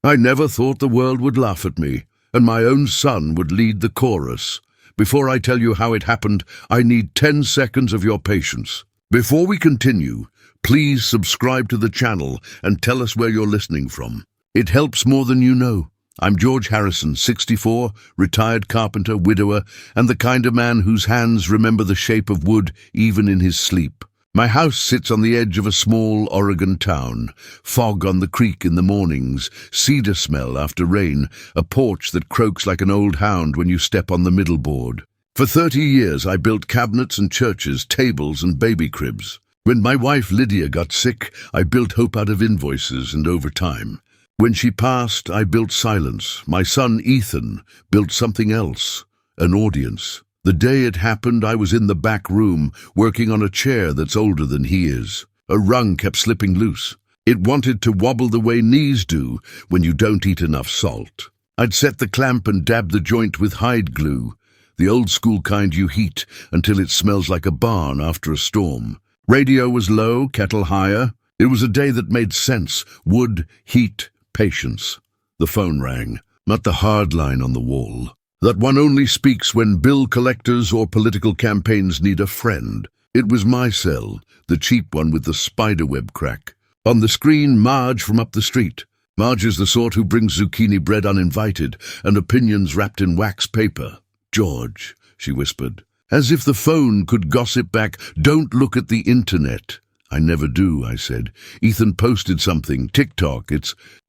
I never thought the world would laugh at me, and my own son would lead the chorus. Before I tell you how it happened, I need 10 seconds of your patience. Before we continue, please subscribe to the channel and tell us where you're listening from. It helps more than you know. I'm George Harrison, 64, retired carpenter, widower, and the kind of man whose hands remember the shape of wood even in his sleep. My house sits on the edge of a small Oregon town. Fog on the creek in the mornings, cedar smell after rain, a porch that croaks like an old hound when you step on the middle board. For 30 years I built cabinets and churches, tables and baby cribs. When my wife Lydia got sick, I built hope out of invoices and overtime. When she passed, I built silence. My son Ethan built something else, an audience. The day it happened, I was in the back room, working on a chair that's older than he is. A rung kept slipping loose. It wanted to wobble the way knees do when you don't eat enough salt. I'd set the clamp and dab the joint with hide glue, the old school kind you heat until it smells like a barn after a storm. Radio was low, kettle higher. It was a day that made sense. Wood, heat, patience. The phone rang, not the hard line on the wall. That one only speaks when bill collectors or political campaigns need a friend. It was my cell, the cheap one with the spiderweb crack. On the screen, Marge from up the street. Marge is the sort who brings zucchini bread uninvited and opinions wrapped in wax paper. "George," she whispered, as if the phone could gossip back, "don't look at the internet." "I never do," I said. "Ethan posted something, TikTok,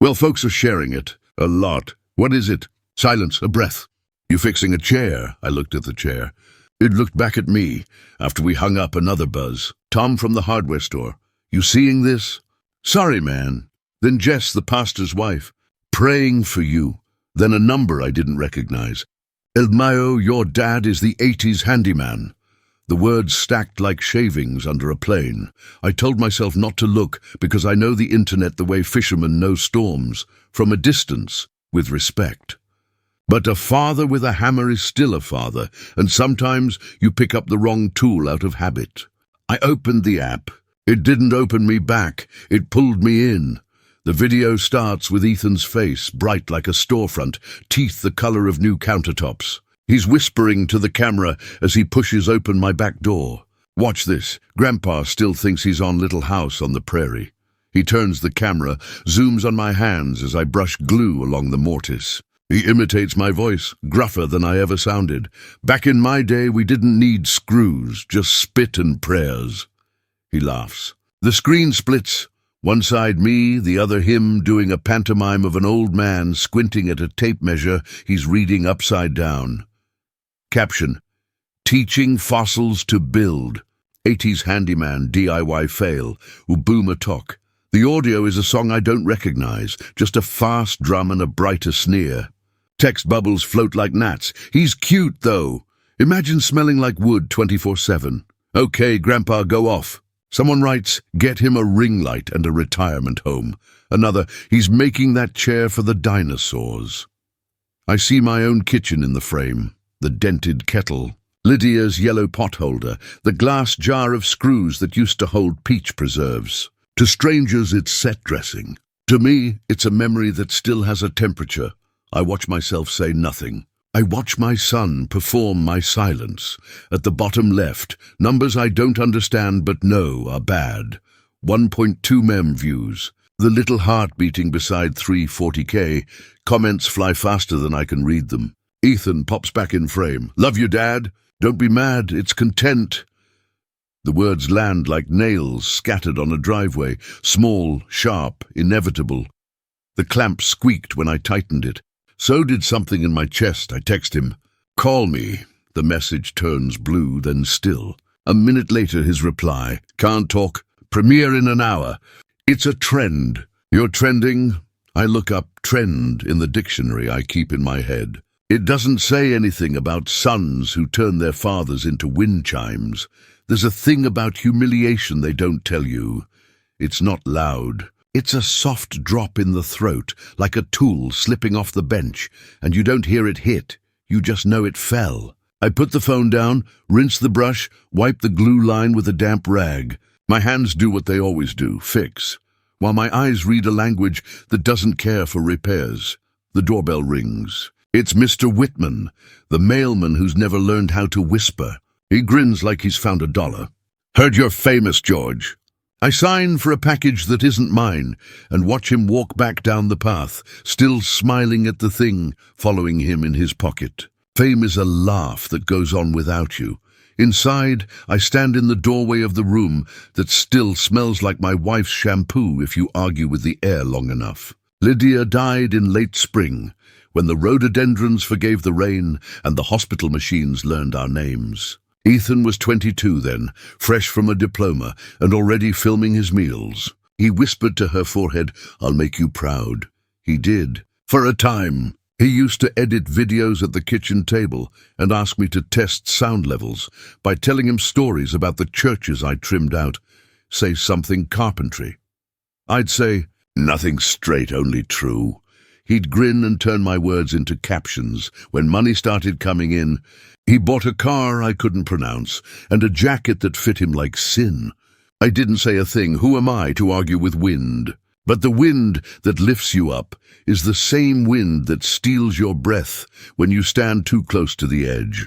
well, folks are sharing it. A lot. What is it?" Silence, a breath. "You fixing a chair?" I looked at the chair. It looked back at me. After we hung up, another buzz. "Tom from the hardware store. You seeing this?" "Sorry, man." Then Jess, the pastor's wife. "Praying for you." Then a number I didn't recognize. "El Mayo, your dad is the 80s handyman." The words stacked like shavings under a plane. I told myself not to look because I know the internet the way fishermen know storms, from a distance, with respect. But a father with a hammer is still a father, and sometimes you pick up the wrong tool out of habit. I opened the app. It didn't open me back. It pulled me in. The video starts with Ethan's face, bright like a storefront, teeth the color of new countertops. He's whispering to the camera as he pushes open my back door. "Watch this. Grandpa still thinks he's on Little House on the Prairie." He turns the camera, zooms on my hands as I brush glue along the mortise. He imitates my voice, gruffer than I ever sounded. "Back in my day, we didn't need screws, just spit and prayers." He laughs. The screen splits. One side me, the other him, doing a pantomime of an old man squinting at a tape measure he's reading upside down. Caption: "Teaching fossils to build. 80s handyman DIY fail. Ubuma talk." The audio is a song I don't recognize, just a fast drum and a brighter sneer. Text bubbles float like gnats. "He's cute, though. Imagine smelling like wood 24/7. "Okay, Grandpa, go off." Someone writes, "Get him a ring light and a retirement home." Another, "He's making that chair for the dinosaurs." I see my own kitchen in the frame, the dented kettle, Lydia's yellow pot holder, the glass jar of screws that used to hold peach preserves. To strangers, it's set dressing. To me, it's a memory that still has a temperature. I watch myself say nothing. I watch my son perform my silence. At the bottom left, numbers I don't understand but know are bad. 1.2 mem views. The little heart beating beside 340K. Comments fly faster than I can read them. Ethan pops back in frame. "Love you, Dad. Don't be mad. It's content." The words land like nails scattered on a driveway. Small, sharp, inevitable. The clamp squeaked when I tightened it. So did something in my chest. I text him. "Call me." The message turns blue, then still. A minute later, his reply. "Can't talk. Premiere in an hour." It's a trend. "You're trending?" I look up trend in the dictionary I keep in my head. It doesn't say anything about sons who turn their fathers into wind chimes. There's a thing about humiliation they don't tell you. It's not loud. It's a soft drop in the throat, like a tool slipping off the bench, and you don't hear it hit. You just know it fell. I put the phone down, rinse the brush, wipe the glue line with a damp rag. My hands do what they always do, fix. while my eyes read a language that doesn't care for repairs. The doorbell rings. It's Mr. Whitman, the mailman who's never learned how to whisper. He grins like he's found $1. "Heard you're famous, George." I sign for a package that isn't mine and watch him walk back down the path, still smiling at the thing following him in his pocket. Fame is a laugh that goes on without you. Inside, I stand in the doorway of the room that still smells like my wife's shampoo if you argue with the air long enough. Lydia died in late spring, when the rhododendrons forgave the rain and the hospital machines learned our names. Ethan was 22 then, fresh from a diploma and already filming his meals. He whispered to her forehead, "I'll make you proud." He did. For a time. He used to edit videos at the kitchen table and ask me to test sound levels by telling him stories about the churches I trimmed out. Say something carpentry. I'd say, "Nothing straight, only true." He'd grin and turn my words into captions. When money started coming in, he bought a car I couldn't pronounce and a jacket that fit him like sin. I didn't say a thing. Who am I to argue with wind? But the wind that lifts you up is the same wind that steals your breath when you stand too close to the edge.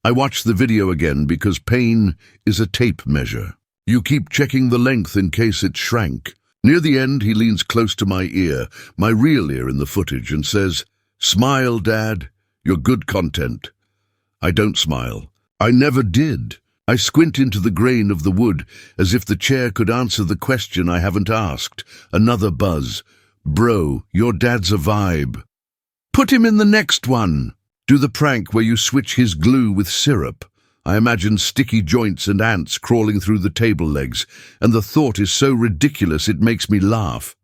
I watched the video again because pain is a tape measure. You keep checking the length in case it shrank. Near the end, he leans close to my ear, my real ear in the footage, and says, "Smile, Dad. You're good content." I don't smile. I never did. I squint into the grain of the wood, as if the chair could answer the question I haven't asked. Another buzz. "Bro, your dad's a vibe." "Put him in the next one." Do the prank where you switch his glue with syrup. I imagine sticky joints and ants crawling through the table legs, and the thought is so ridiculous it makes me laugh.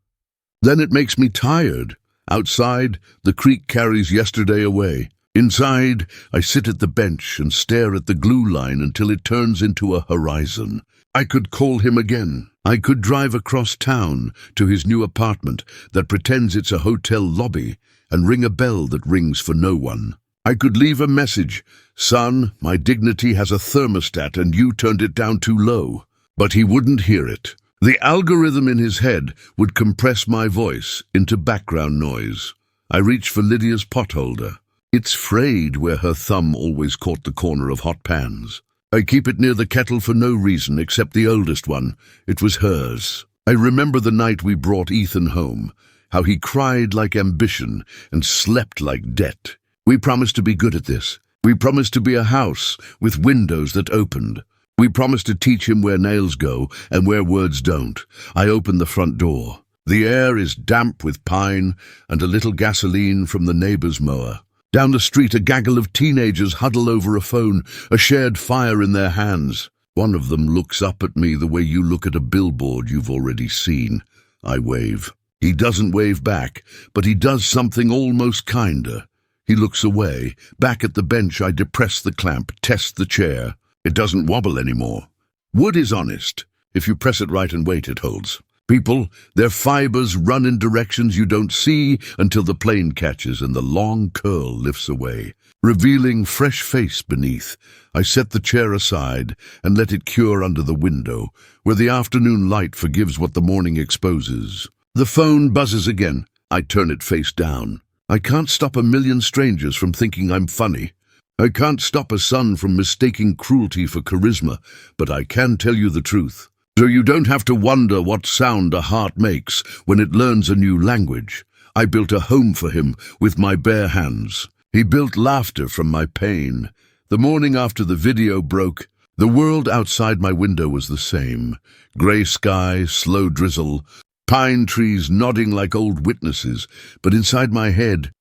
Then it makes me tired. Outside, the creek carries yesterday away. Inside, I sit at the bench and stare at the glue line until it turns into a horizon. I could call him again. I could drive across town to his new apartment that pretends it's a hotel lobby and ring a bell that rings for no one. I could leave a message, "Son, my dignity has a thermostat and you turned it down too low." But he wouldn't hear it. The algorithm in his head would compress my voice into background noise. I reach for Lydia's potholder. It's frayed where her thumb always caught the corner of hot pans. I keep it near the kettle for no reason except the oldest one. It was hers. I remember the night we brought Ethan home, how he cried like ambition and slept like debt. We promised to be good at this. We promised to be a house with windows that opened. We promised to teach him where nails go and where words don't. I open the front door. The air is damp with pine and a little gasoline from the neighbor's mower. Down the street, a gaggle of teenagers huddle over a phone, a shared fire in their hands. One of them looks up at me the way you look at a billboard you've already seen. I wave. He doesn't wave back, but he does something almost kinder. He looks away. Back at the bench, I depress the clamp, test the chair. It doesn't wobble anymore. Wood is honest. If you press it right and wait, it holds. People, their fibers run in directions you don't see until the plane catches and the long curl lifts away, revealing fresh face beneath. I set the chair aside and let it cure under the window, where the afternoon light forgives what the morning exposes. The phone buzzes again. I turn it face down. I can't stop a million strangers from thinking I'm funny. I can't stop a son from mistaking cruelty for charisma, but I can tell you the truth. So you don't have to wonder what sound a heart makes when it learns a new language. I built a home for him with my bare hands. He built laughter from my pain. The morning after the video broke, the world outside my window was the same. Grey sky, slow drizzle, pine trees nodding like old witnesses. But inside my head,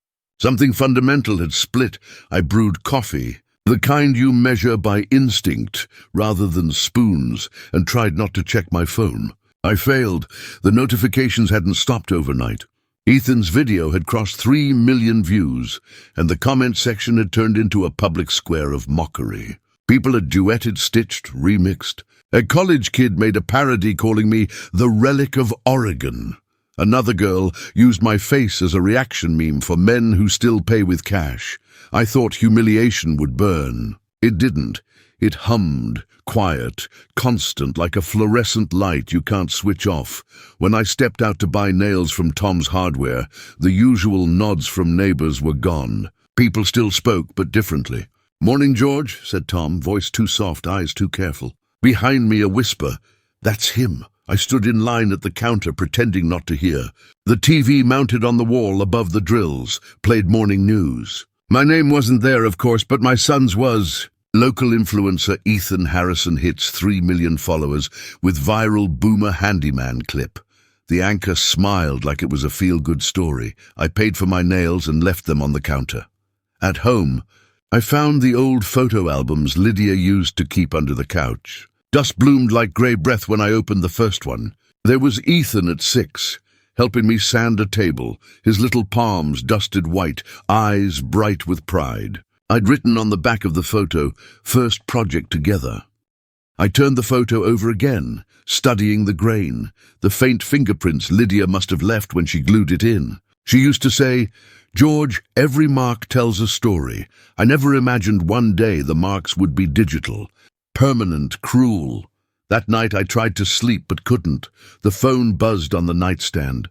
something fundamental had split. I brewed coffee, the kind you measure by instinct rather than spoons, and tried not to check my phone. I failed. The notifications hadn't stopped overnight. Ethan's video had crossed 3 million views, and the comment section had turned into a public square of mockery. People had duetted, stitched, remixed. A college kid made a parody calling me the relic of Oregon. Another girl used my face as a reaction meme for men who still pay with cash. I thought humiliation would burn. It didn't. It hummed, quiet, constant, like a fluorescent light you can't switch off. When I stepped out to buy nails from Tom's Hardware, the usual nods from neighbors were gone. People still spoke, but differently. "Morning, George," said Tom, voice too soft, eyes too careful. Behind me a whisper. "That's him." I stood in line at the counter, pretending not to hear. The TV mounted on the wall above the drills played morning news. My name wasn't there, of course, but my son's was. Local influencer Ethan Harrison hits 3 million followers with viral boomer handyman clip. The anchor smiled like it was a feel-good story. I paid for my nails and left them on the counter. At home, I found the old photo albums Lydia used to keep under the couch. Dust bloomed like grey breath when I opened the first one. There was Ethan at 6, helping me sand a table, his little palms dusted white, eyes bright with pride. I'd written on the back of the photo, "First project together." I turned the photo over again, studying the grain, the faint fingerprints Lydia must have left when she glued it in. She used to say, "George, every mark tells a story. I never imagined one day the marks would be digital, permanent, cruel." That night I tried to sleep but couldn't. The phone buzzed on the nightstand.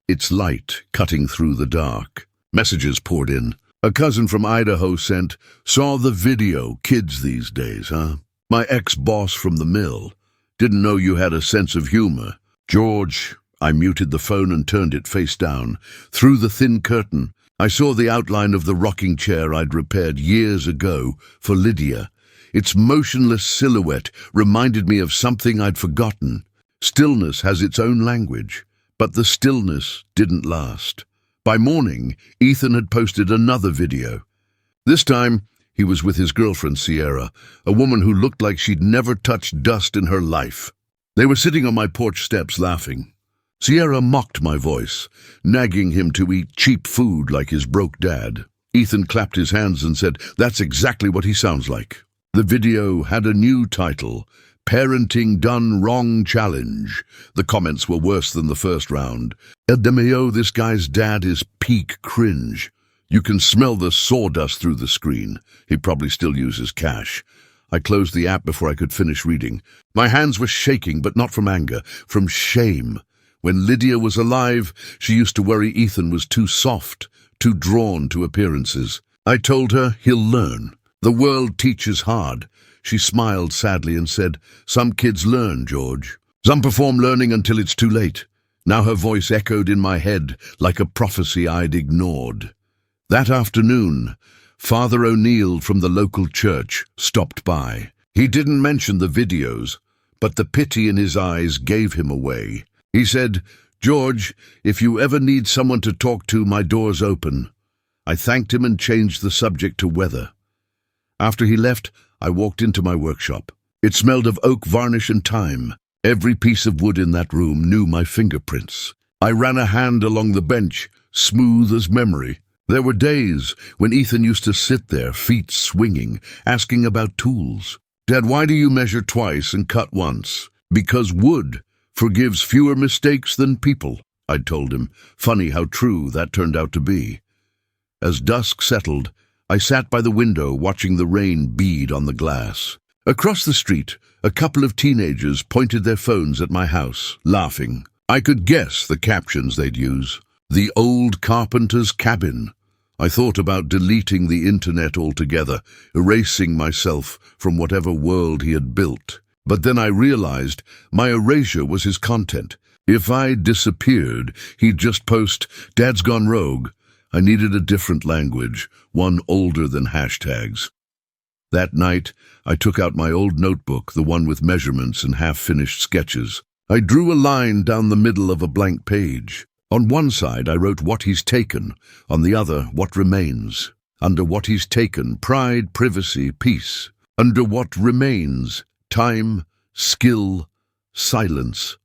Its light cutting through the dark. Messages poured in. A cousin from Idaho sent, "Saw the video, kids these days, huh? My ex-boss from the mill. Didn't know you had a sense of humor." "George," I muted the phone and turned it face down. Through the thin curtain, I saw the outline of the rocking chair I'd repaired years ago for Lydia. Its motionless silhouette reminded me of something I'd forgotten. Stillness has its own language, but the stillness didn't last. By morning, Ethan had posted another video. This time, he was with his girlfriend Sierra, a woman who looked like she'd never touched dust in her life. They were sitting on my porch steps laughing. Sierra mocked my voice, nagging him to eat cheap food like his broke dad. Ethan clapped his hands and said, "That's exactly what he sounds like." The video had a new title, "Parenting Done Wrong Challenge." The comments were worse than the first round. "LMAO, this guy's dad is peak cringe. You can smell the sawdust through the screen. He probably still uses cash." I closed the app before I could finish reading. My hands were shaking, but not from anger, from shame. When Lydia was alive, she used to worry Ethan was too soft, too drawn to appearances. I told her he'll learn. The world teaches hard. She smiled sadly and said, "Some kids learn, George. Some perform learning until it's too late." Now her voice echoed in my head like a prophecy I'd ignored. That afternoon, Father O'Neill from the local church stopped by. He didn't mention the videos, but the pity in his eyes gave him away. He said, "George, if you ever need someone to talk to, my door's open." I thanked him and changed the subject to weather. After he left, I walked into my workshop. It smelled of oak varnish and thyme. Every piece of wood in that room knew my fingerprints. I ran a hand along the bench, smooth as memory. There were days when Ethan used to sit there, feet swinging, asking about tools. "Dad, why do you measure twice and cut once?" "Because wood forgives fewer mistakes than people," I'd told him. Funny how true that turned out to be. As dusk settled, I sat by the window watching the rain bead on the glass. Across the street, a couple of teenagers pointed their phones at my house, laughing. I could guess the captions they'd use. "The old carpenter's cabin." I thought about deleting the internet altogether, erasing myself from whatever world he had built. But then I realized my erasure was his content. If I disappeared, he'd just post, "Dad's gone rogue." I needed a different language, one older than hashtags. That night, I took out my old notebook, the one with measurements and half-finished sketches. I drew a line down the middle of a blank page. On one side, I wrote what he's taken, on the other, what remains. Under what he's taken, pride, privacy, peace. Under what remains, time, skill, silence.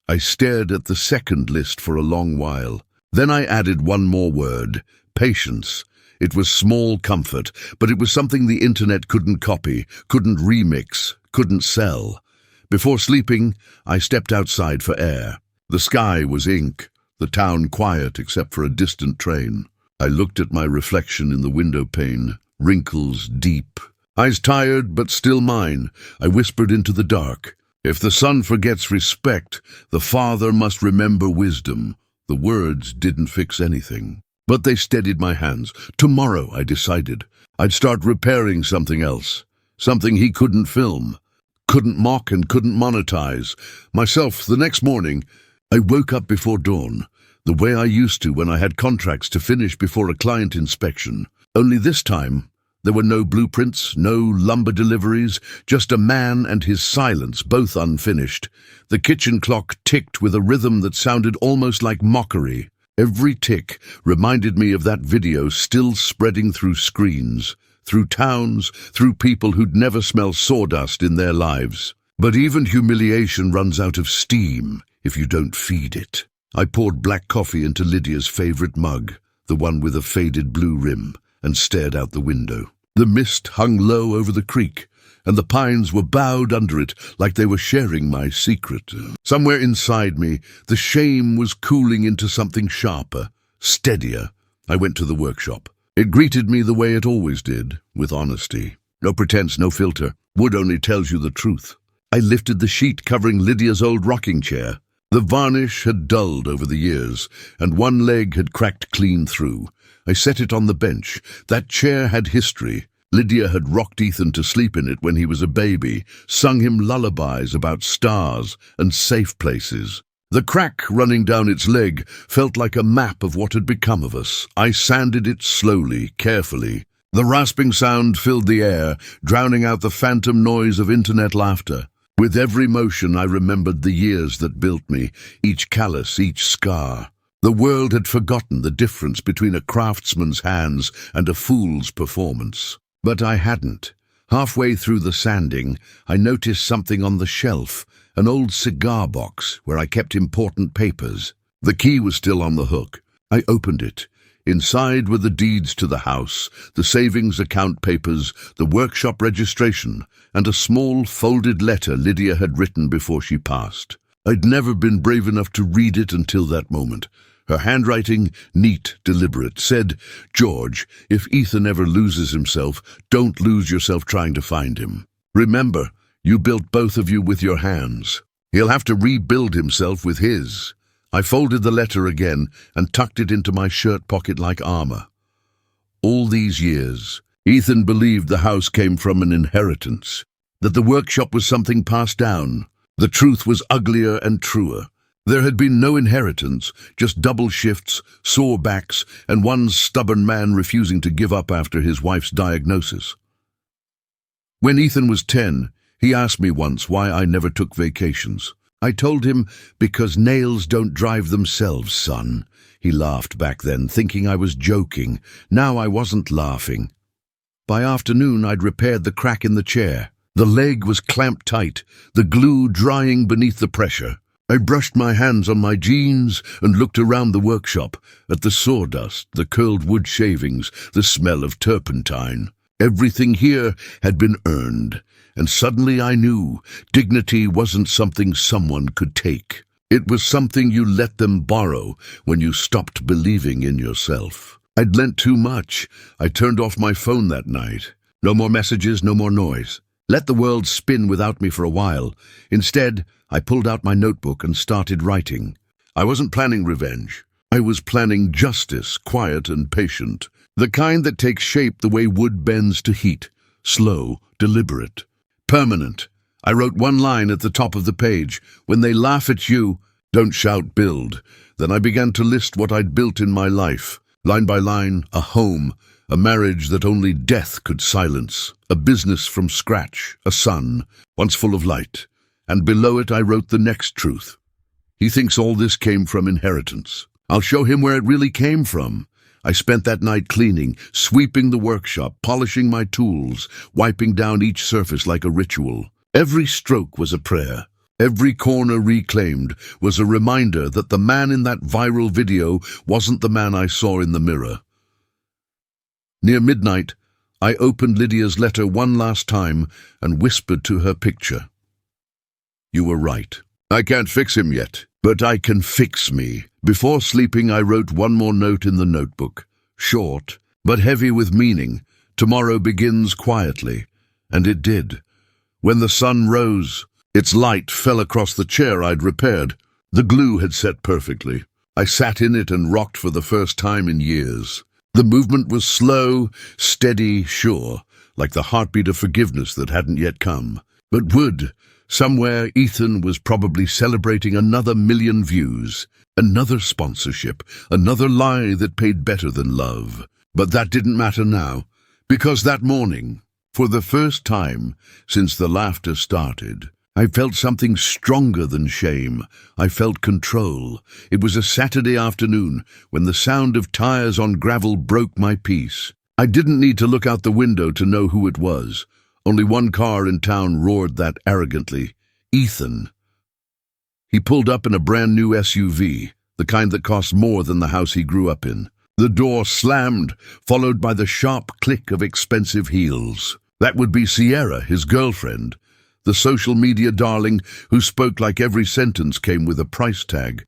I stared at the second list for a long while. Then I added one more word, patience. It was small comfort, but it was something the internet couldn't copy, couldn't remix, couldn't sell. Before sleeping, I stepped outside for air. The sky was ink, the town quiet except for a distant train. I looked at my reflection in the window pane, wrinkles deep, Eyes tired, but still mine, I whispered into the dark. If the son forgets respect, the father must remember wisdom. The words didn't fix anything, but they steadied my hands. Tomorrow, I decided, I'd start repairing something else. Something he couldn't film, couldn't mock and couldn't monetize. Myself, the next morning, I woke up before dawn, the way I used to when I had contracts to finish before a client inspection. Only this time, there were no blueprints, no lumber deliveries, just a man and his silence, both unfinished. The kitchen clock ticked with a rhythm that sounded almost like mockery. Every tick reminded me of that video still spreading through screens, through towns, through people who'd never smelled sawdust in their lives. But even humiliation runs out of steam if you don't feed it. I poured black coffee into Lydia's favorite mug, the one with a faded blue rim, and stared out the window. The mist hung low over the creek, and the pines were bowed under it like they were sharing my secret. Somewhere inside me, the shame was cooling into something sharper, steadier. I went to the workshop. It greeted me the way it always did, with honesty. No pretense, no filter. Wood only tells you the truth. I lifted the sheet covering Lydia's old rocking chair. The varnish had dulled over the years, and one leg had cracked clean through. I set it on the bench. That chair had history. Lydia had rocked Ethan to sleep in it when he was a baby, sung him lullabies about stars and safe places. The crack running down its leg felt like a map of what had become of us. I sanded it slowly, carefully. The rasping sound filled the air, drowning out the phantom noise of internet laughter. With every motion I remembered the years that built me, each callus, each scar. The world had forgotten the difference between a craftsman's hands and a fool's performance. But I hadn't. Halfway through the sanding, I noticed something on the shelf, an old cigar box where I kept important papers. The key was still on the hook. I opened it. Inside were the deeds to the house, the savings account papers, the workshop registration, and a small folded letter Lydia had written before she passed. I'd never been brave enough to read it until that moment. Her handwriting, neat, deliberate, said, "George, if Ethan ever loses himself, don't lose yourself trying to find him. Remember, you built both of you with your hands. He'll have to rebuild himself with his." I folded the letter again and tucked it into my shirt pocket like armor. All these years, Ethan believed the house came from an inheritance, that the workshop was something passed down. The truth was uglier and truer. There had been no inheritance, just double shifts, sore backs, and one stubborn man refusing to give up after his wife's diagnosis. When Ethan was 10, he asked me once why I never took vacations. I told him, "Because nails don't drive themselves, son." He laughed back then, thinking I was joking. Now I wasn't laughing. By afternoon, I'd repaired the crack in the chair. The leg was clamped tight, the glue drying beneath the pressure. I brushed my hands on my jeans and looked around the workshop, at the sawdust, the curled wood shavings, the smell of turpentine. Everything here had been earned, and suddenly I knew dignity wasn't something someone could take. It was something you let them borrow when you stopped believing in yourself. I'd lent too much. I turned off my phone that night. No more messages, no more noise. Let the world spin without me for a while. Instead, I pulled out my notebook and started writing. I wasn't planning revenge. I was planning justice, quiet and patient. The kind that takes shape the way wood bends to heat. Slow, deliberate, permanent. I wrote one line at the top of the page. When they laugh at you, don't shout, build. Then I began to list what I'd built in my life. Line by line, a home, a marriage that only death could silence, a business from scratch, a son, once full of light. And below it I wrote the next truth. He thinks all this came from inheritance. I'll show him where it really came from. I spent that night cleaning, sweeping the workshop, polishing my tools, wiping down each surface like a ritual. Every stroke was a prayer. Every corner reclaimed was a reminder that the man in that viral video wasn't the man I saw in the mirror. Near midnight, I opened Lydia's letter one last time and whispered to her picture. "You were right. I can't fix him yet, but I can fix me." Before sleeping, I wrote one more note in the notebook. Short, but heavy with meaning. Tomorrow begins quietly. And it did. When the sun rose, its light fell across the chair I'd repaired. The glue had set perfectly. I sat in it and rocked for the first time in years. The movement was slow, steady, sure, like the heartbeat of forgiveness that hadn't yet come. But would. Somewhere, Ethan was probably celebrating another 1,000,000 views, another sponsorship, another lie that paid better than love. But that didn't matter now, because that morning, for the first time since the laughter started, I felt something stronger than shame. I felt control. It was a Saturday afternoon when the sound of tires on gravel broke my peace. I didn't need to look out the window to know who it was. Only one car in town roared that arrogantly. Ethan. He pulled up in a brand new SUV, the kind that cost more than the house he grew up in. The door slammed, followed by the sharp click of expensive heels. That would be Sierra, his girlfriend, the social media darling who spoke like every sentence came with a price tag.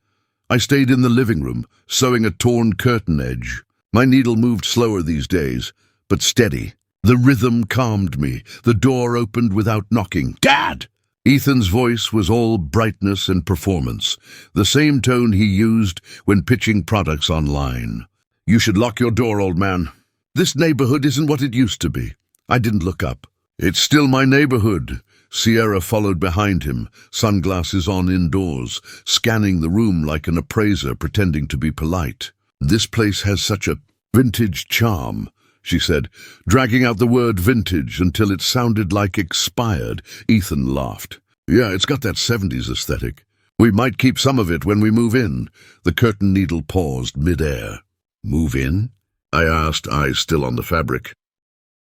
I stayed in the living room, sewing a torn curtain edge. My needle moved slower these days, but steady. The rhythm calmed me. The door opened without knocking. "Dad!" Ethan's voice was all brightness and performance, the same tone he used when pitching products online. "You should lock your door, old man. This neighborhood isn't what it used to be." I didn't look up. "It's still my neighborhood." Sierra followed behind him, sunglasses on indoors, scanning the room like an appraiser pretending to be polite. "This place has such a vintage charm," she said, dragging out the word vintage until it sounded like expired. Ethan laughed. "Yeah, it's got that 70s aesthetic. We might keep some of it when we move in." The curtain needle paused mid-air. "Move in?" I asked, eyes still on the fabric.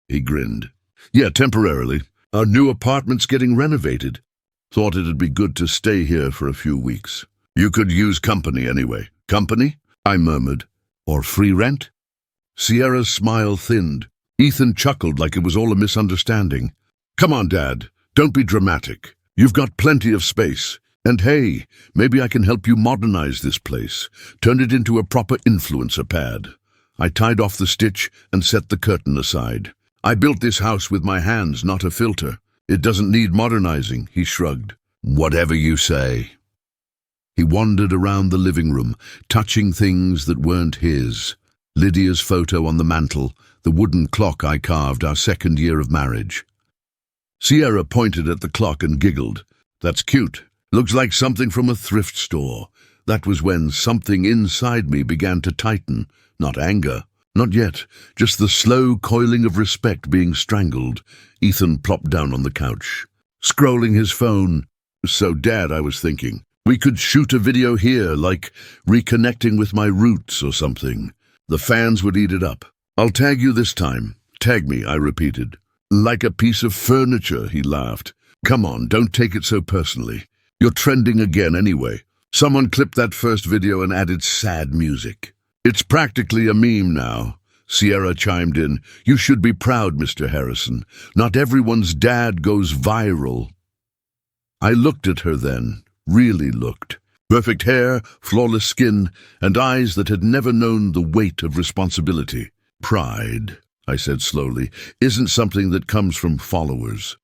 He grinned. "Yeah, temporarily. Our new apartment's getting renovated. Thought it'd be good to stay here for a few weeks. You could use company anyway." "Company?" I murmured. "Or free rent?" Sierra's smile thinned. Ethan chuckled like it was all a misunderstanding. "Come on, Dad. Don't be dramatic. You've got plenty of space. And hey, maybe I can help you modernize this place. Turn it into a proper influencer pad." I tied off the stitch and set the curtain aside. "I built this house with my hands, not a filter. It doesn't need modernizing," he shrugged. "Whatever you say." He wandered around the living room, touching things that weren't his. Lydia's photo on the mantel, the wooden clock I carved our 2nd year of marriage. Sierra pointed at the clock and giggled. "That's cute. Looks like something from a thrift store." That was when something inside me began to tighten. Not anger. Not yet, just the slow coiling of respect being strangled. Ethan plopped down on the couch, scrolling his phone. "So, Dad," I was thinking, "we could shoot a video here, like reconnecting with my roots or something. The fans would eat it up." "I'll tag you this time." "Tag me," I repeated. "Like a piece of furniture," he laughed. "Come on, don't take it so personally. You're trending again anyway. Someone clipped that first video and added sad music. It's practically a meme now." Sierra chimed in. "You should be proud, Mr. Harrison. Not everyone's dad goes viral." I looked at her then, really looked. Perfect hair, flawless skin, and eyes that had never known the weight of responsibility. "Pride," I said slowly, "isn't something that comes from followers."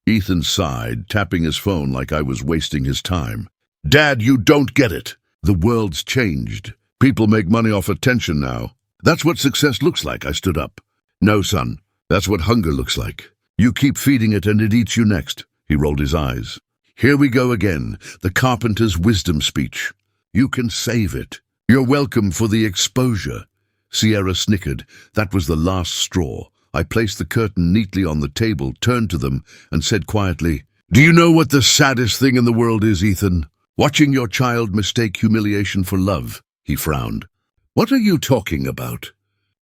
Ethan sighed, tapping his phone like I was wasting his time. "Dad, you don't get it. The world's changed. People make money off attention now. That's what success looks like." I stood up. "No, son. That's what hunger looks like. You keep feeding it and it eats you next." He rolled his eyes. "Here we go again, the carpenter's wisdom speech. You can save it. You're welcome for the exposure." Sierra snickered. That was the last straw. I placed the curtain neatly on the table, turned to them, and said quietly, "Do you know what the saddest thing in the world is, Ethan? Watching your child mistake humiliation for love." He frowned. "What are you talking about?"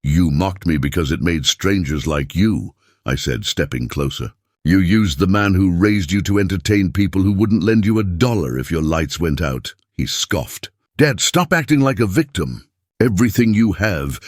"You mocked me because it made strangers like you," I said, stepping closer. "You used the man who raised you to entertain people who wouldn't lend you $1 if your lights went out." He scoffed. "Dad, stop acting like a victim. Everything you have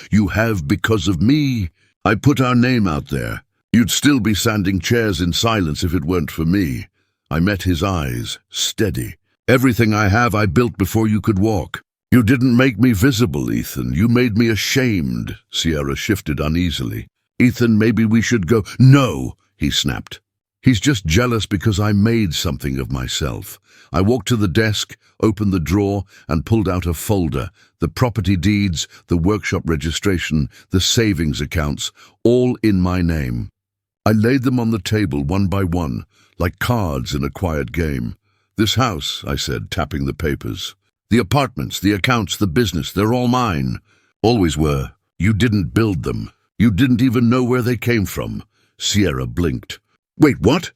because of me. I put our name out there. You'd still be sanding chairs in silence if it weren't for me." I met his eyes, steady. "Everything I have I built before you could walk. You didn't make me visible, Ethan. You made me ashamed." Sierra shifted uneasily. "Ethan, maybe we should go—" "No," he snapped. He's just jealous because I made something of myself. I walked to the desk, opened the drawer, and pulled out a folder. The property deeds, the workshop registration, the savings accounts, all in my name. I laid them on the table one by one, like cards in a quiet game. "This house," I said, tapping the papers. "The apartments, the accounts, the business, they're all mine. Always were. You didn't build them. You didn't even know where they came from." Sierra blinked. "Wait, what?"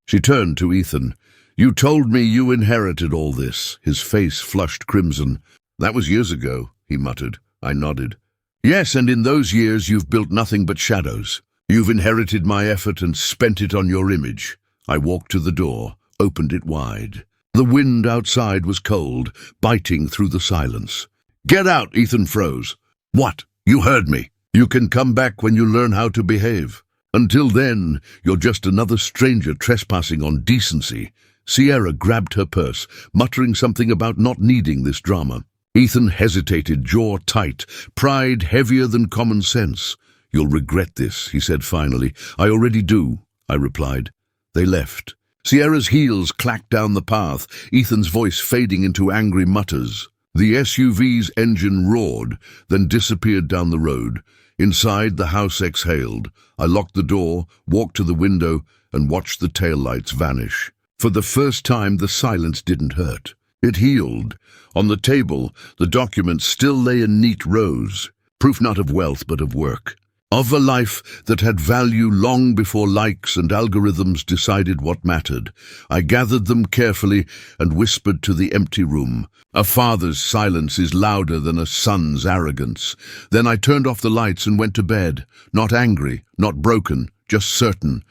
She turned to Ethan. "You told me you inherited all this." His face flushed crimson. "That was years ago," he muttered. I nodded. "Yes, and in those years you've built nothing but shadows. You've inherited my effort and spent it on your image." I walked to the door, opened it wide. The wind outside was cold, biting through the silence. "Get out," Ethan froze. "What? You heard me. You can come back when you learn how to behave. Until then, you're just another stranger trespassing on decency." Sierra grabbed her purse, muttering something about not needing this drama. Ethan hesitated, jaw tight, pride heavier than common sense. "You'll regret this," he said finally. "I already do," I replied. They left. Sierra's heels clacked down the path, Ethan's voice fading into angry mutters. The SUV's engine roared, then disappeared down the road. Inside, the house exhaled. I locked the door, walked to the window, and watched the taillights vanish. For the first time, the silence didn't hurt. It healed. On the table, the documents still lay in neat rows, proof not of wealth but of work. Of a life that had value long before likes and algorithms decided what mattered. I gathered them carefully and whispered to the empty room. A father's silence is louder than a son's arrogance. Then I turned off the lights and went to bed, not angry, not broken, just certain.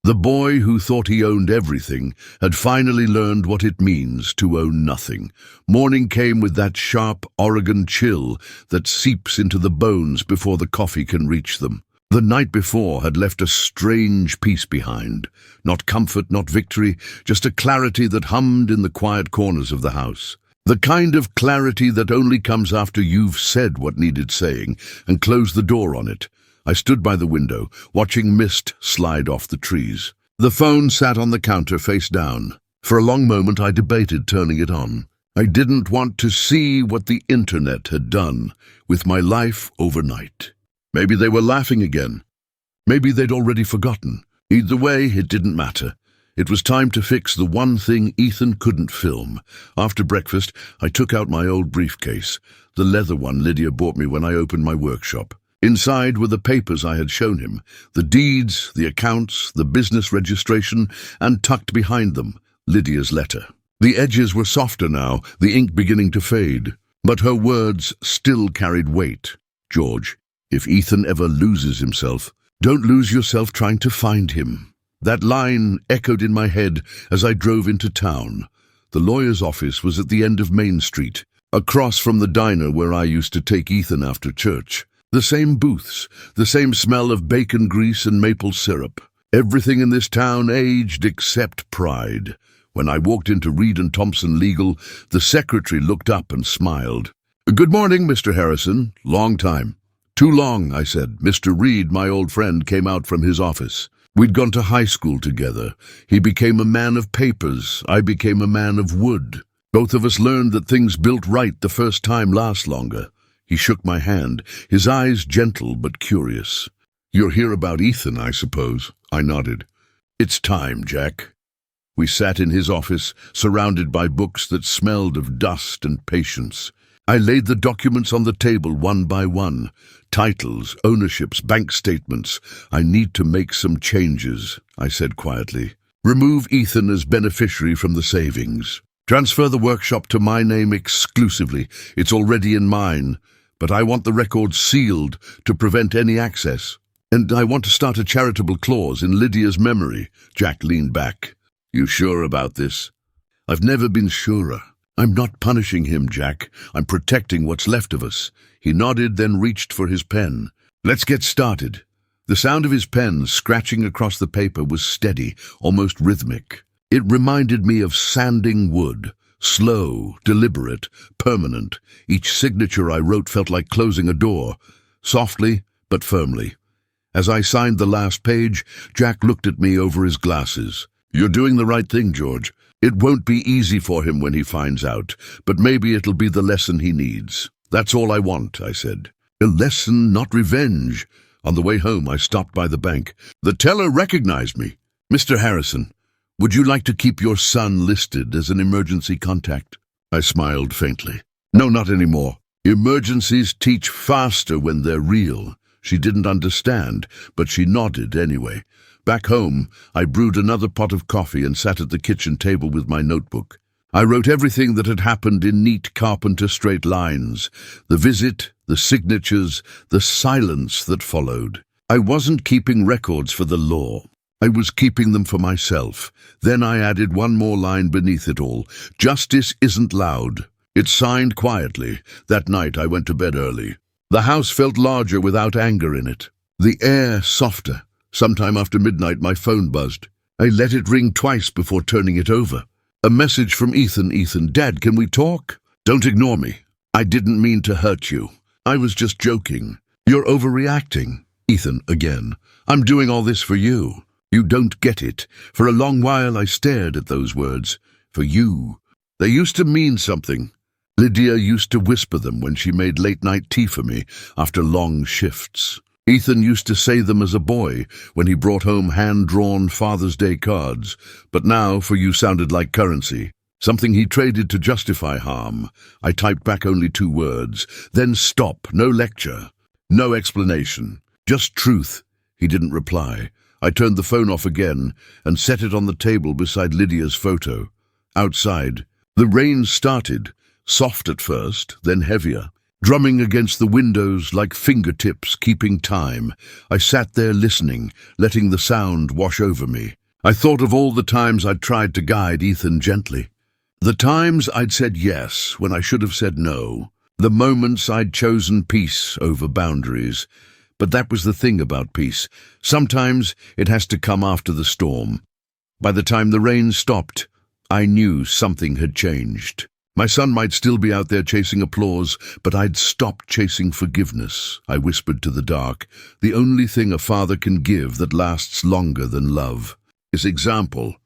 The boy who thought he owned everything had finally learned what it means to own nothing. Morning came with that sharp Oregon chill that seeps into the bones before the coffee can reach them. The night before had left a strange peace behind. Not comfort, not victory, just a clarity that hummed in the quiet corners of the house. The kind of clarity that only comes after you've said what needed saying and closed the door on it. I stood by the window, watching mist slide off the trees. The phone sat on the counter face down. For a long moment I debated turning it on. I didn't want to see what the internet had done with my life overnight. Maybe they were laughing again. Maybe they'd already forgotten. Either way, it didn't matter. It was time to fix the one thing Ethan couldn't film. After breakfast, I took out my old briefcase, the leather one Lydia bought me when I opened my workshop. Inside were the papers I had shown him, the deeds, the accounts, the business registration, and tucked behind them, Lydia's letter. The edges were softer now, the ink beginning to fade, but her words still carried weight. "George, if Ethan ever loses himself, don't lose yourself trying to find him." That line echoed in my head as I drove into town. The lawyer's office was at the end of Main Street, across from the diner where I used to take Ethan after church. The same booths, the same smell of bacon grease and maple syrup. Everything in this town aged except pride. When I walked into Reed and Thompson Legal, the secretary looked up and smiled. "Good morning, Mr. Harrison. Long time." "Too long," I said. Mr. Reed, my old friend, came out from his office. We'd gone to high school together. He became a man of papers. I became a man of wood. Both of us learned that things built right the first time last longer. He shook my hand, his eyes gentle but curious. "You're here about Ethan, I suppose?" I nodded. "It's time, Jack." We sat in his office, surrounded by books that smelled of dust and patience. I laid the documents on the table one by one. Titles, ownerships, bank statements. "I need to make some changes," I said quietly. "Remove Ethan as beneficiary from the savings. Transfer the workshop to my name exclusively. It's already in mine. But I want the records sealed to prevent any access. And I want to start a charitable clause in Lydia's memory." Jack leaned back. "You sure about this?" "I've never been surer. I'm not punishing him, Jack. I'm protecting what's left of us." He nodded, then reached for his pen. "Let's get started." The sound of his pen scratching across the paper was steady, almost rhythmic. It reminded me of sanding wood. Slow, deliberate, permanent. Each signature I wrote felt like closing a door, softly but firmly. As I signed the last page, Jack looked at me over his glasses. "You're doing the right thing, George. It won't be easy for him when he finds out, but maybe it'll be the lesson he needs. That's all I want," I said. "A lesson, not revenge." On the way home, I stopped by the bank. The teller recognized me. "Mr. Harrison, would you like to keep your son listed as an emergency contact?" I smiled faintly. "No, not anymore. Emergencies teach faster when they're real." She didn't understand, but she nodded anyway. Back home, I brewed another pot of coffee and sat at the kitchen table with my notebook. I wrote everything that had happened in neat carpenter straight lines. The visit, the signatures, the silence that followed. I wasn't keeping records for the law. I was keeping them for myself. Then I added one more line beneath it all. "Justice isn't loud." It signed quietly. That night I went to bed early. The house felt larger without anger in it. The air softer. Sometime after midnight my phone buzzed. I let it ring twice before turning it over. A message from Ethan. "Ethan, Dad, can we talk?" "Don't ignore me. I didn't mean to hurt you. I was just joking." "You're overreacting." "Ethan, again. I'm doing all this for you." "You don't get it." For a long while I stared at those words. "For you." They used to mean something. Lydia used to whisper them when she made late-night tea for me after long shifts. Ethan used to say them as a boy when he brought home hand-drawn Father's Day cards, but now "for you" sounded like currency, something he traded to justify harm. I typed back only 2 words. "Then stop. No lecture. No explanation. Just truth." He didn't reply. I turned the phone off again and set it on the table beside Lydia's photo. Outside, the rain started, soft at first, then heavier, drumming against the windows like fingertips keeping time. I sat there listening, letting the sound wash over me. I thought of all the times I'd tried to guide Ethan gently. The times I'd said yes when I should have said no. The moments I'd chosen peace over boundaries. But that was the thing about peace. Sometimes it has to come after the storm. By the time the rain stopped, I knew something had changed. My son might still be out there chasing applause, but I'd stopped chasing forgiveness, I whispered to the dark. The only thing a father can give that lasts longer than love is example.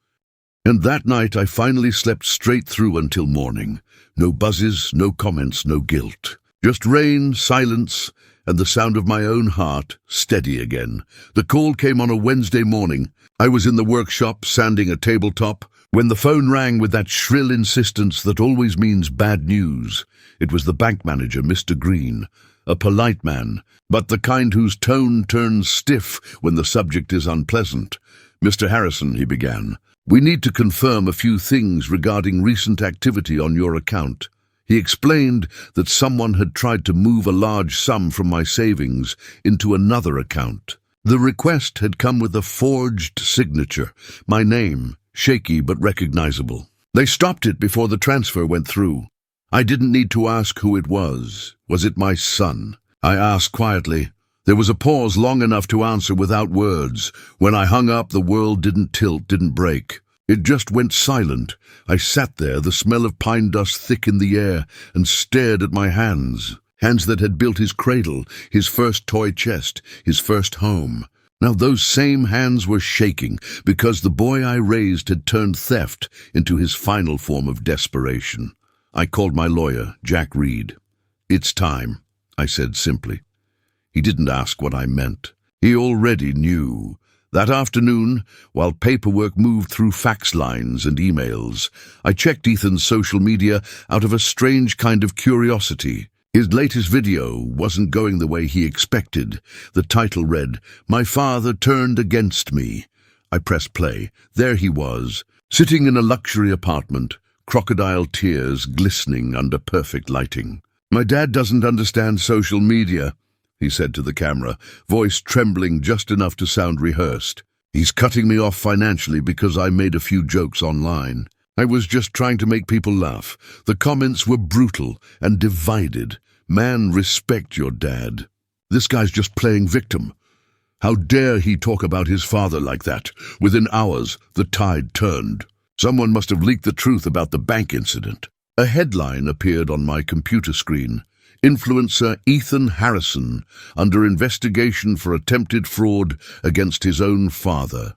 And that night I finally slept straight through until morning. No buzzes, no comments, no guilt. Just rain, silence, and the sound of my own heart, steady again. The call came on a Wednesday morning. I was in the workshop, sanding a tabletop, when the phone rang with that shrill insistence that always means bad news. It was the bank manager, Mr. Green, a polite man, but the kind whose tone turns stiff when the subject is unpleasant. "Mr. Harrison," he began, "we need to confirm a few things regarding recent activity on your account." He explained that someone had tried to move a large sum from my savings into another account. The request had come with a forged signature, my name, shaky but recognizable. They stopped it before the transfer went through. I didn't need to ask who it was. Was it my son? I asked quietly. There was a pause long enough to answer without words. When I hung up, the world didn't tilt, didn't break. It just went silent. I sat there, the smell of pine dust thick in the air, and stared at my hands. Hands that had built his cradle, his first toy chest, his first home. Now those same hands were shaking because the boy I raised had turned theft into his final form of desperation. I called my lawyer, Jack Reed. "It's time," I said simply. He didn't ask what I meant. He already knew. That afternoon, while paperwork moved through fax lines and emails, I checked Ethan's social media out of a strange kind of curiosity. His latest video wasn't going the way he expected. The title read, "My father turned against me." I pressed play. There he was, sitting in a luxury apartment, crocodile tears glistening under perfect lighting. "My dad doesn't understand social media," he said to the camera, voice trembling just enough to sound rehearsed. "He's cutting me off financially because I made a few jokes online. I was just trying to make people laugh." The comments were brutal and divided. "Man, respect your dad. This guy's just playing victim. How dare he talk about his father like that?" Within hours, the tide turned. Someone must have leaked the truth about the bank incident. A headline appeared on my computer screen. influencer Ethan Harrison under investigation for attempted fraud against his own father.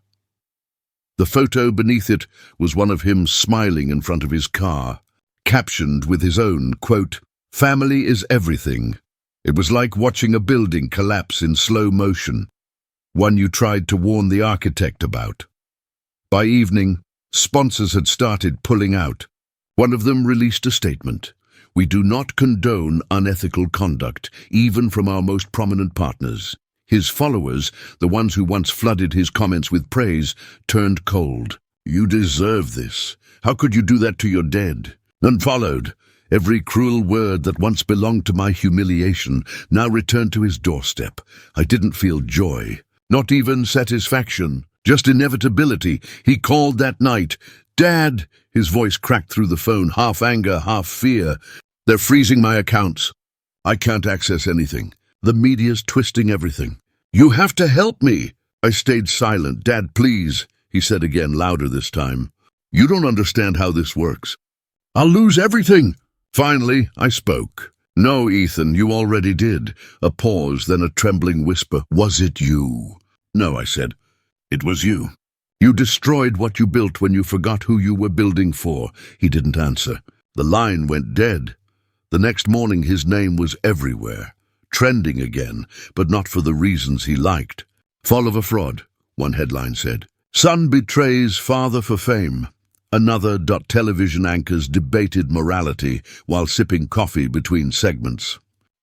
The photo beneath it was one of him smiling in front of his car, captioned with his own, quote, "Family is everything." It was like watching a building collapse in slow motion, one you tried to warn the architect about. By evening, sponsors had started pulling out. One of them released a statement. "We do not condone unethical conduct, even from our most prominent partners." His followers, the ones who once flooded his comments with praise, turned cold. "You deserve this. How could you do that to your dead?" Unfollowed. Every cruel word that once belonged to my humiliation now returned to his doorstep. I didn't feel joy, not even satisfaction, just inevitability. He called that night. "Dad!" His voice cracked through the phone, half anger, half fear. "They're freezing my accounts. I can't access anything. The media's twisting everything. You have to help me." I stayed silent. "Dad, please," he said again, louder this time. "You don't understand how this works. I'll lose everything." Finally, I spoke. "No, Ethan, you already did." A pause, then a trembling whisper. "Was it you?" "No," I said. "It was you. You destroyed what you built when you forgot who you were building for." He didn't answer. The line went dead. The next morning his name was everywhere, trending again, but not for the reasons he liked. "Fall of a fraud," one headline said. "Son betrays father for fame." Another. Television anchors debated morality while sipping coffee between segments.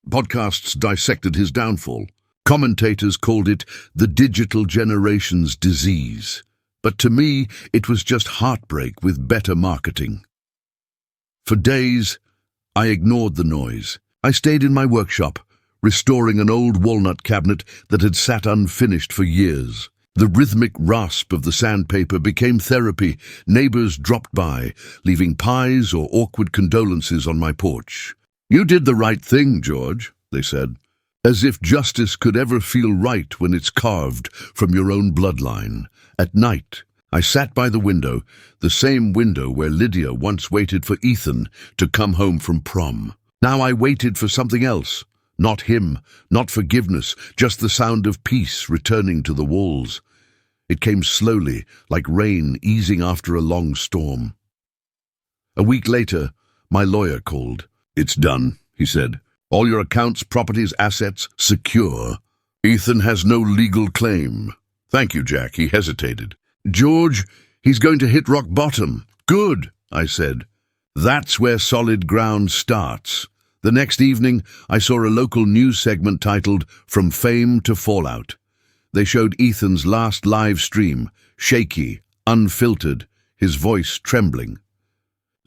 Podcasts dissected his downfall. Commentators called it the digital generation's disease. But to me, it was just heartbreak with better marketing. For days, I ignored the noise. I stayed in my workshop, restoring an old walnut cabinet that had sat unfinished for years. The rhythmic rasp of the sandpaper became therapy. Neighbors dropped by, leaving pies or awkward condolences on my porch. "You did the right thing, George," they said. As if justice could ever feel right when it's carved from your own bloodline. At night, I sat by the window, the same window where Lydia once waited for Ethan to come home from prom. Now I waited for something else. Not him, not forgiveness, just the sound of peace returning to the walls. It came slowly, like rain easing after a long storm. A week later, my lawyer called. "It's done," he said. "All your accounts, properties, assets, secure. Ethan has no legal claim." "Thank you, Jack," he hesitated. "George, he's going to hit rock bottom." "Good," I said. "That's where solid ground starts." The next evening, I saw a local news segment titled "From Fame to Fallout." They showed Ethan's last live stream, shaky, unfiltered, his voice trembling.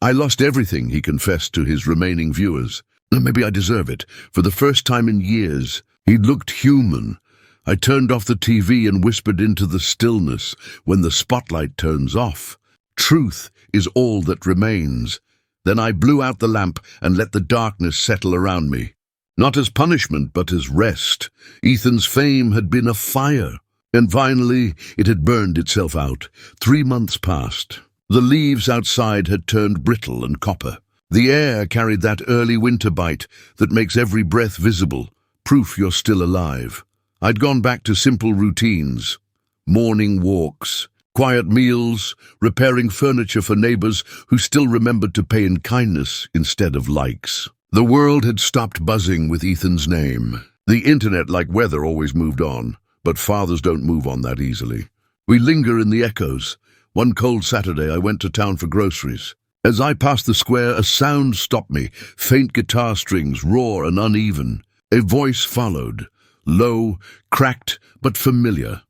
"I lost everything," he confessed to his remaining viewers. "Maybe I deserve it. For the first time in years, he looked human. I turned off the TV and whispered into the stillness. When the spotlight turns off, truth is all that remains." Then I blew out the lamp and let the darkness settle around me. Not as punishment, but as rest. Ethan's fame had been a fire, and finally it had burned itself out. 3 months passed. The leaves outside had turned brittle and copper. The air carried that early winter bite that makes every breath visible, proof you're still alive. I'd gone back to simple routines. Morning walks, quiet meals, repairing furniture for neighbors who still remembered to pay in kindness instead of likes. The world had stopped buzzing with Ethan's name. The internet, like weather, always moved on, but fathers don't move on that easily. We linger in the echoes. One cold Saturday, I went to town for groceries. As I passed the square, a sound stopped me, faint guitar strings, raw and uneven. A voice followed, low, cracked, but familiar.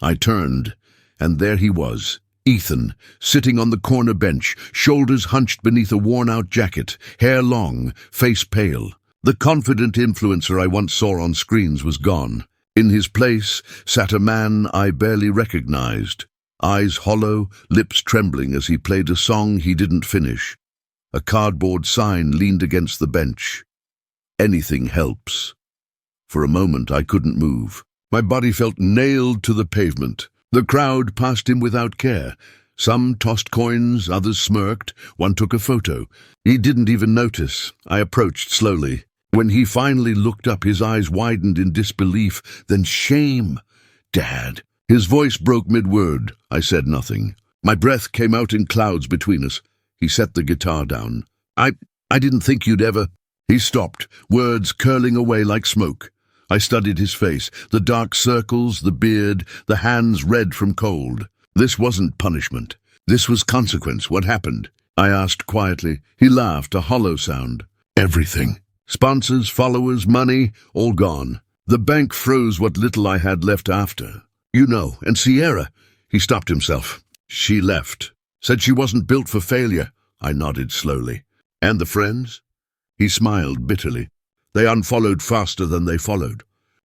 I turned, and there he was, Ethan, sitting on the corner bench, shoulders hunched beneath a worn-out jacket, hair long, face pale. The confident influencer I once saw on screens was gone. In his place sat a man I barely recognized, eyes hollow, lips trembling as he played a song he didn't finish. A cardboard sign leaned against the bench. "Anything helps." For a moment I couldn't move. My body felt nailed to the pavement. The crowd passed him without care. Some tossed coins, others smirked, one took a photo. He didn't even notice. I approached slowly. When he finally looked up, his eyes widened in disbelief, then shame. "Dad." His voice broke mid-word. I said nothing. My breath came out in clouds between us. He set the guitar down. I didn't think you'd ever." He stopped, words curling away like smoke. I studied his face, the dark circles, the beard, the hands red from cold. This wasn't punishment. This was consequence. "What happened?" I asked quietly. He laughed, a hollow sound. "Everything. Sponsors, followers, money, all gone. The bank froze what little I had left after. You know, and Sierra." He stopped himself. "She left. Said she wasn't built for failure." I nodded slowly. "And the friends?" He smiled bitterly. "They unfollowed faster than they followed.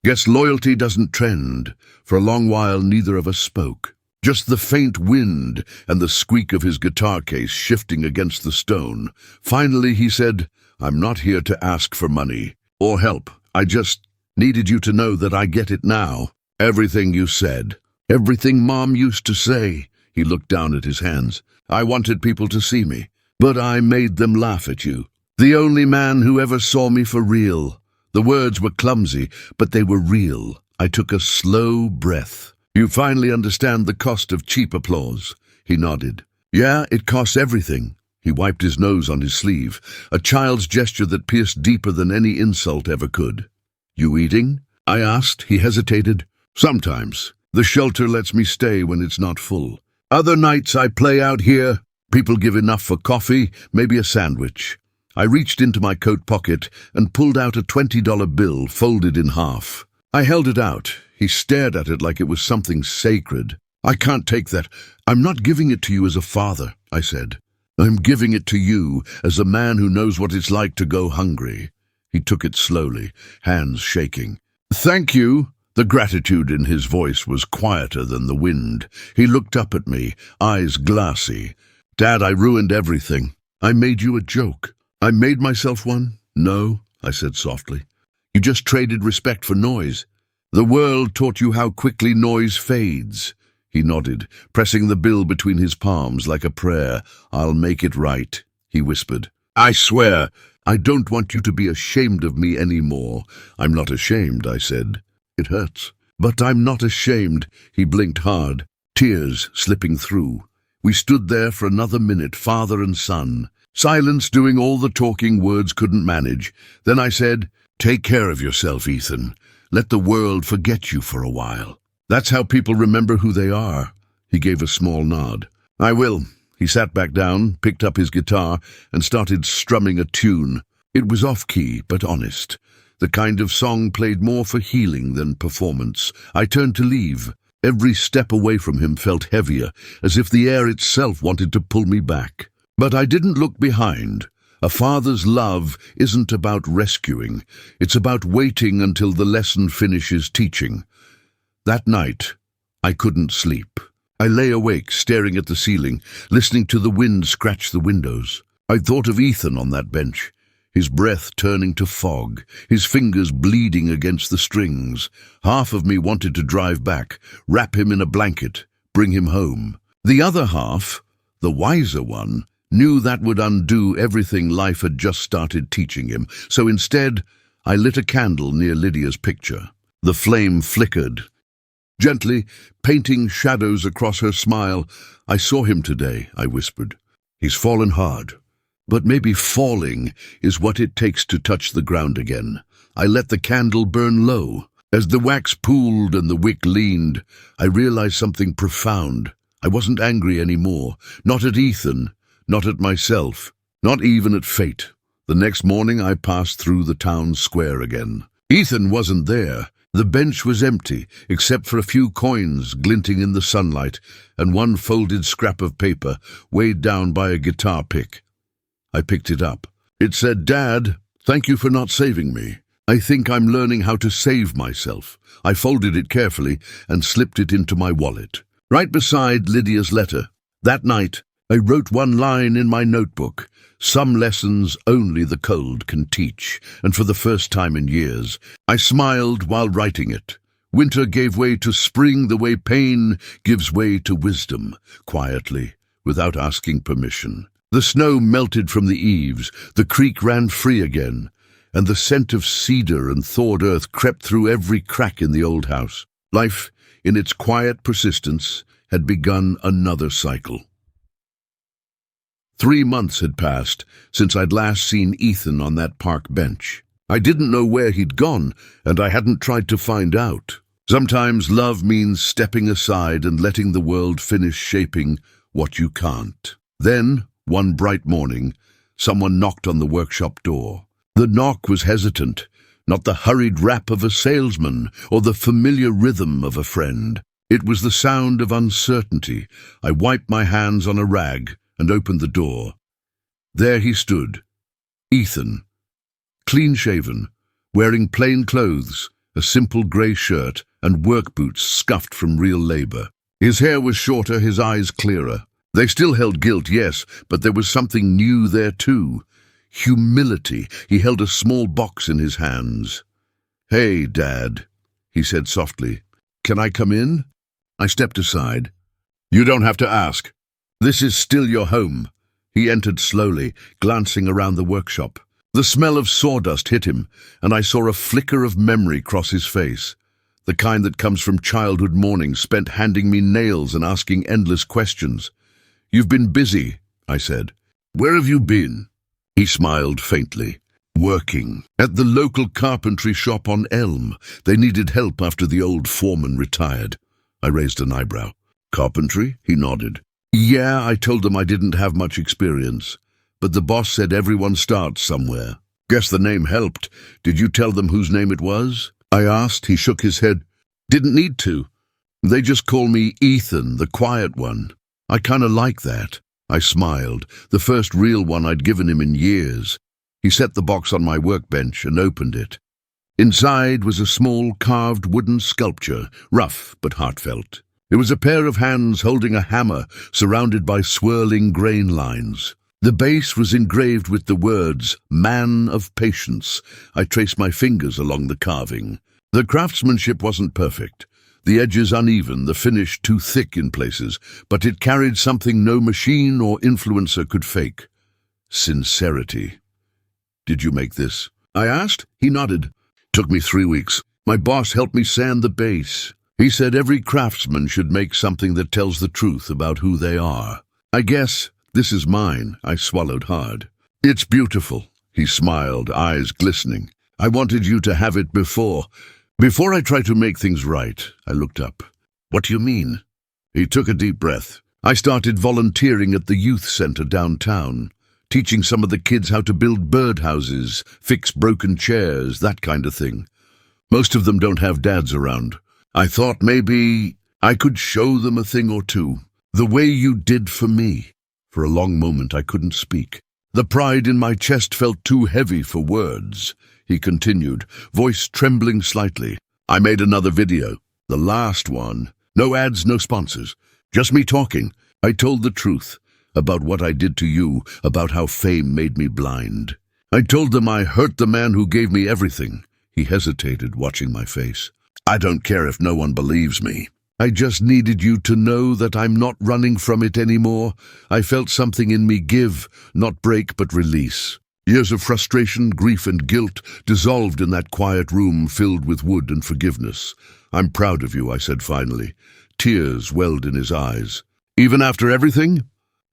Guess loyalty doesn't trend." For a long while neither of us spoke. Just the faint wind and the squeak of his guitar case shifting against the stone. Finally he said, "I'm not here to ask for money or help. I just needed you to know that I get it now. Everything you said. Everything Mom used to say." He looked down at his hands. "I wanted people to see me, but I made them laugh at you. The only man who ever saw me for real." The words were clumsy, but they were real. I took a slow breath. "You finally understand the cost of cheap applause." He nodded. "Yeah, it costs everything." He wiped his nose on his sleeve, a child's gesture that pierced deeper than any insult ever could. "You eating?" I asked. He hesitated. "Sometimes. The shelter lets me stay when it's not full. Other nights I play out here. People give enough for coffee, maybe a sandwich." I reached into my coat pocket and pulled out a $20 bill folded in half. I held it out. He stared at it like it was something sacred. "I can't take that. I'm not giving it to you as a father," I said. "I'm giving it to you as a man who knows what it's like to go hungry." He took it slowly, hands shaking. "Thank you." The gratitude in his voice was quieter than the wind. He looked up at me, eyes glassy. "Dad, I ruined everything. I made you a joke." "I made myself one?" "No," I said softly. "You just traded respect for noise. The world taught you how quickly noise fades." He nodded, pressing the bill between his palms like a prayer. "I'll make it right," he whispered. "I swear. I don't want you to be ashamed of me anymore." "I'm not ashamed," I said. "It hurts. But I'm not ashamed." He blinked hard, tears slipping through. We stood there for another minute, father and son. Silence doing all the talking words couldn't manage. Then I said, "Take care of yourself, Ethan. Let the world forget you for a while. That's how people remember who they are." He gave a small nod. "I will." He sat back down, picked up his guitar, and started strumming a tune. It was off-key, but honest. The kind of song played more for healing than performance. I turned to leave. Every step away from him felt heavier, as if the air itself wanted to pull me back. But I didn't look behind. A father's love isn't about rescuing. It's about waiting until the lesson finishes teaching. That night, I couldn't sleep. I lay awake, staring at the ceiling, listening to the wind scratch the windows. I thought of Ethan on that bench, his breath turning to fog, his fingers bleeding against the strings. Half of me wanted to drive back, wrap him in a blanket, bring him home. The other half, the wiser one, knew that would undo everything life had just started teaching him. So instead, I lit a candle near Lydia's picture. The flame flickered. Gently, painting shadows across her smile. "I saw him today," I whispered. "He's fallen hard. But maybe falling is what it takes to touch the ground again." I let the candle burn low. As the wax pooled and the wick leaned, I realized something profound. I wasn't angry anymore. Not at Ethan. Not at myself, not even at fate. The next morning I passed through the town square again. Ethan wasn't there. The bench was empty, except for a few coins glinting in the sunlight and one folded scrap of paper weighed down by a guitar pick. I picked it up. It said, "Dad, thank you for not saving me. I think I'm learning how to save myself." I folded it carefully and slipped it into my wallet. Right beside Lydia's letter. That night, I wrote one line in my notebook. "Some lessons only the cold can teach," and for the first time in years, I smiled while writing it. Winter gave way to spring the way pain gives way to wisdom, quietly, without asking permission. The snow melted from the eaves, the creek ran free again, and the scent of cedar and thawed earth crept through every crack in the old house. Life, in its quiet persistence, had begun another cycle. 3 months had passed since I'd last seen Ethan on that park bench. I didn't know where he'd gone, and I hadn't tried to find out. Sometimes love means stepping aside and letting the world finish shaping what you can't. Then, one bright morning, someone knocked on the workshop door. The knock was hesitant, not the hurried rap of a salesman or the familiar rhythm of a friend. It was the sound of uncertainty. I wiped my hands on a rag and opened the door. There he stood, Ethan, clean-shaven, wearing plain clothes, a simple grey shirt and work boots scuffed from real labor. His hair was shorter, his eyes clearer. They still held guilt, yes, but there was something new there too. Humility. He held a small box in his hands. "Hey, Dad," he said softly. "Can I come in?" I stepped aside. "You don't have to ask. This is still your home." He entered slowly, glancing around the workshop. The smell of sawdust hit him, and I saw a flicker of memory cross his face, the kind that comes from childhood mornings spent handing me nails and asking endless questions. "You've been busy," I said. "Where have you been?" He smiled faintly. "Working. At the local carpentry shop on Elm. They needed help after the old foreman retired." I raised an eyebrow. "Carpentry?" He nodded. "Yeah, I told them I didn't have much experience, but the boss said everyone starts somewhere. Guess the name helped. Did you tell them whose name it was?" I asked. He shook his head. "Didn't need to. They just call me Ethan, the quiet one. I kinda like that." I smiled, the first real one I'd given him in years. He set the box on my workbench and opened it. Inside was a small carved wooden sculpture, rough but heartfelt. It was a pair of hands holding a hammer surrounded by swirling grain lines. The base was engraved with the words, "Man of Patience." I traced my fingers along the carving. The craftsmanship wasn't perfect. The edges uneven, the finish too thick in places, but it carried something no machine or influencer could fake. Sincerity. "Did you make this?" I asked. He nodded. "Took me 3 weeks. My boss helped me sand the base. He said every craftsman should make something that tells the truth about who they are. I guess this is mine." I swallowed hard. "It's beautiful." He smiled, eyes glistening. "I wanted you to have it before I try to make things right." I looked up. "What do you mean?" He took a deep breath. "I started volunteering at the youth center downtown, teaching some of the kids how to build birdhouses, fix broken chairs, that kind of thing. Most of them don't have dads around. I thought maybe I could show them a thing or two, the way you did for me." For a long moment I couldn't speak. The pride in my chest felt too heavy for words. He continued, voice trembling slightly. "I made another video, the last one. No ads, no sponsors. Just me talking. I told the truth about what I did to you, about how fame made me blind. I told them I hurt the man who gave me everything." He hesitated, watching my face. "I don't care if no one believes me. I just needed you to know that I'm not running from it anymore. I felt something in me give, not break but release. Years of frustration, grief and guilt dissolved in that quiet room filled with wood and forgiveness. I'm proud of you," I said finally. Tears welled in his eyes. "Even after everything?"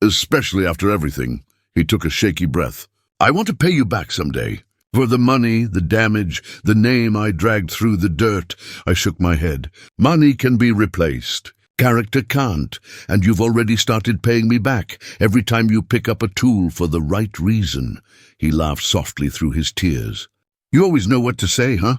"Especially after everything." He took a shaky breath. "I want to pay you back someday. For the money, the damage, the name I dragged through the dirt." I shook my head. "Money can be replaced. Character can't, and you've already started paying me back every time you pick up a tool for the right reason." He laughed softly through his tears. "You always know what to say, huh?"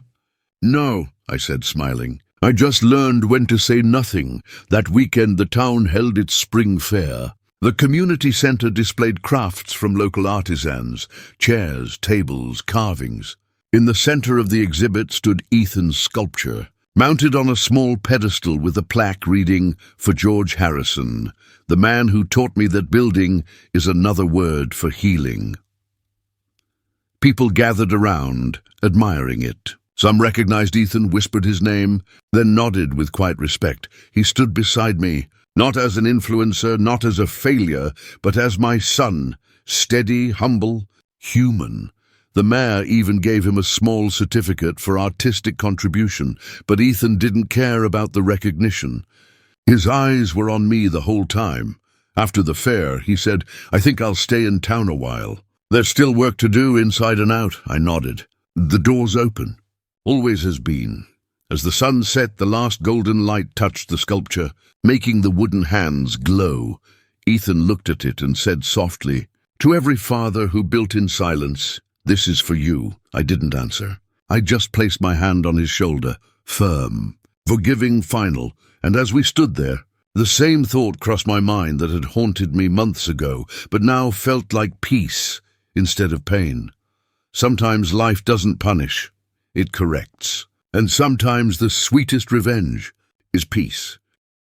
"No," I said, smiling. "I just learned when to say nothing. That weekend the town held its spring fair. The community center displayed crafts from local artisans, chairs, tables, carvings. In the center of the exhibit stood Ethan's sculpture, mounted on a small pedestal with a plaque reading, "For George Harrison, the man who taught me that building is another word for healing." People gathered around, admiring it. Some recognized Ethan, whispered his name, then nodded with quiet respect. He stood beside me, not as an influencer, not as a failure, but as my son, steady, humble, human. The mayor even gave him a small certificate for artistic contribution, but Ethan didn't care about the recognition. His eyes were on me the whole time. After the fair, he said, "I think I'll stay in town a while." "There's still work to do inside and out," I nodded. "The door's open." "Always has been." As the sun set, the last golden light touched the sculpture, making the wooden hands glow. Ethan looked at it and said softly, "To every father who built in silence, this is for you." I didn't answer. I just placed my hand on his shoulder, firm, forgiving, final, and as we stood there, the same thought crossed my mind that had haunted me months ago, but now felt like peace instead of pain. Sometimes life doesn't punish, it corrects. And sometimes the sweetest revenge is peace.